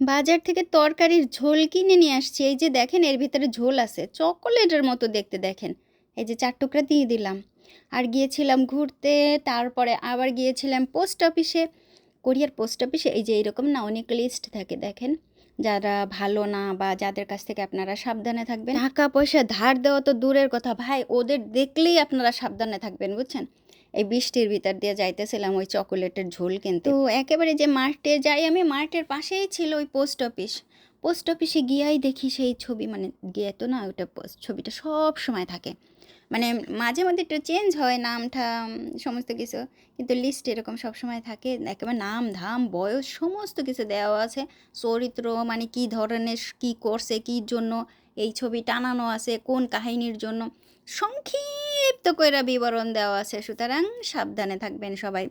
বাজার থেকে তরকারির ঝোল কিনে নিয়ে আসছি। এই যে দেখেন এর ভিতরে ঝোল আছে। চকোলেটের মতো দেখতে দেখেন। এই যে ৪ টুকরা দিয়ে দিলাম। আর গিয়েছিলাম ঘুরতে, তারপরে আবার গিয়েছিলাম পোস্ট অফিসে। কোরিয়ার পোস্ট অফিসে এই যে এরকম না অনেক লিস্ট থাকে দেখেন। যারা ভালো না বা যাদের কাছ থেকে আপনারা সাবধানে থাকবেন। টাকা পয়সা ধার দেওয়া তো দূরের কথা ভাই, ওদের দেখলেই আপনারা সাবধানে থাকবেন বুঝছেন? এই বৃষ্টির ভিতর দিয়ে যাইতেছিলাম ওই চকোলেটের ঝোল কিনতে। তো একেবারে যে মার্টে যাই আমি, মার্টের পাশেই ছিল ওই পোস্ট অফিস। পোস্ট অফিসে গিয়াই দেখি সেই ছবি, মানে গিয়ে তো না ওটা ছবিটা সব সময় থাকে। মানে মাঝে মধ্যে একটু চেঞ্জ হয় নামটা, সমস্ত কিছু, কিন্তু লিস্ট এরকম সবসময় থাকে। একেবারে নাম ধাম বয়স সমস্ত কিছু দেওয়া আছে। চরিত্র মানে কী ধরনের কী করছে, কী জন্য এই ছবি টানানো আছে, কোন কাহিনীর জন্য সংক্ষিপ্ত কইরা বিবরণ দেওয়া আছে। সুতরাং সাবধানে থাকবেন সবাই।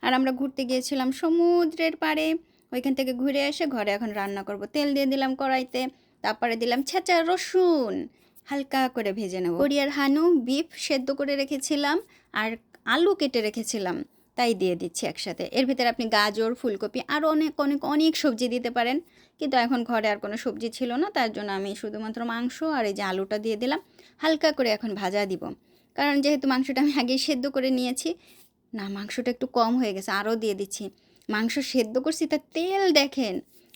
আর আমরা ঘুরতে গিয়েছিলাম সমুদ্রের পাড়ে। ওইখান থেকে ঘুরে এসে ঘরে এখন রান্না করব। তেল দিয়ে দিলাম কড়াইতে, তারপরে দিলাম ছেঁচা রসুন, হালকা করে ভেজে নেব। কোরিয়ার হানু বিফ সেদ্ধ করে রেখেছিলাম আর আলু কেটে রেখেছিলাম, তাই দিয়ে দিচ্ছি একসাথে। এর ভিতরে আপনি গাজর, ফুলকপি আরও অনেক অনেক অনেক সবজি দিতে পারেন, কিন্তু এখন ঘরে আর কোনো সবজি ছিল না, তার জন্য আমি শুধুমাত্র মাংস আর এই যে আলুটা দিয়ে দিলাম। হালকা করে এখন ভাজা দিব, কারণ যেহেতু মাংসটা আমি আগেই সেদ্ধ করে নিয়েছি। না, মাংসটা একটু কম হয়ে গেছে, আরও দিয়ে দিচ্ছি। মাংস সেদ্ধ করছি, তার তেল দেখেন,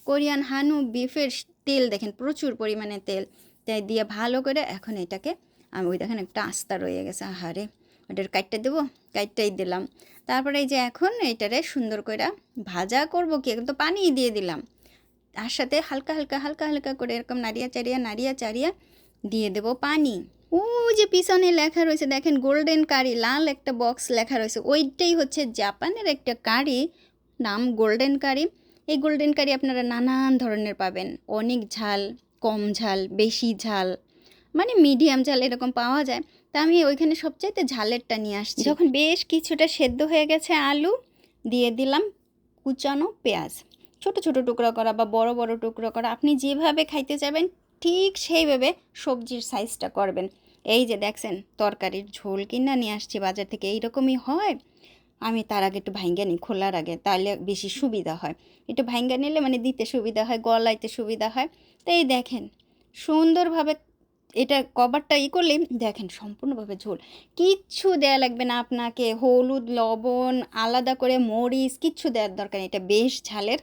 কোরিয়ান হানু বিফের তেল দেখেন, প্রচুর পরিমাণে তেল। তাই দিয়ে ভালো করে এখন এটাকে আমি, ওই দেখেন একটা আস্তা রয়ে গেছে, আহারে ওটার কাইটটা দেবো, কাইটটাই দিলাম। তারপরে এই যে এখন এইটারে সুন্দর করে ভাজা করব, কি এখন তো পানি দিয়ে দিলাম, তার সাথে হালকা হালকা হালকা হালকা করে এরকম নাড়িয়া চাড়িয়া দিয়ে দেব পানি। ও যে পিছনে লেখা রয়েছে দেখেন গোল্ডেন কারি, লাল একটা বক্স লেখা রয়েছে, ওইটাই হচ্ছে জাপানের একটা কারি, নাম গোল্ডেন কারি। এই গোল্ডেন কারি আপনারা নানান ধরনের পাবেন, অনেক ঝাল, কম ঝাল, বেশি ঝাল, মানে মিডিয়াম ঝাল এরকম পাওয়া যায়। তা আমি ওইখানে সবচাইতে ঝালেরটা নিয়ে আসছি। যখন বেশ কিছুটা সেদ্ধ হয়ে গেছে আলু, দিয়ে দিলাম কুচানো পেঁয়াজ, ছোট ছোট টুকরা করা বা বড় বড় টুকরো করা, আপনি যেভাবে খাইতে চাবেন ঠিক সেইভাবে সবজির সাইজটা করবেন। এই যে দেখছেন তরকারির ঝোল কিনা নিয়ে আসছি বাজার থেকে, এইরকমই হয়। আমি তার আগে একটু ভাইঙ্গা নিই খোলার আগে, তাহলে বেশি সুবিধা হয়। একটু ভাইঙ্গা নিলে মানে দিতে সুবিধা হয়, গলাইতে সুবিধা হয়। তো এই দেখেন সুন্দরভাবে এটা কভারটা করলে দেখেন সম্পূর্ণভাবে ঝোল, কিচ্ছু দেয়া লাগবে না আপনাকে, হলুদ লবণ আলাদা করে মরিচ কিচ্ছু দেওয়ার দরকার নেই, এটা বেশ ঝালের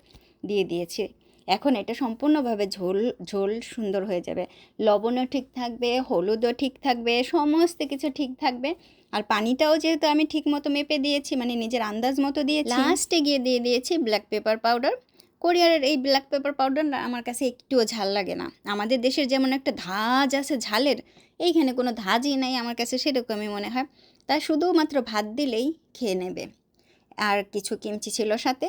দিয়ে দিয়েছি। এখন এটা সম্পূর্ণভাবে ঝোল ঝোল সুন্দর হয়ে যাবে, লবণও ঠিক থাকবে, হলুদও ঠিক থাকবে, সমস্ত কিছু ঠিক থাকবে। আর পানিটাও যেহেতু আমি ঠিক মতো মেপে দিয়েছি, মানে নিজের আন্দাজ মতো দিয়েছি। লাস্টে গিয়ে দিয়ে দিয়েছি ব্ল্যাক পেপার পাউডার। কোরিয়ারের এই ব্ল্যাক পেপার পাউডার না আমার কাছে একটুও ঝাল লাগে না। আমাদের দেশের যেমন একটা ধাঁজ আছে ঝালের, এইখানে কোনো ধাঁজই নাই আমার কাছে, সেরকমই মনে হয়। তা শুধুমাত্র ভাত দিলেই খেয়ে নেবে। আর কিছু কিমচি ছিল সাথে।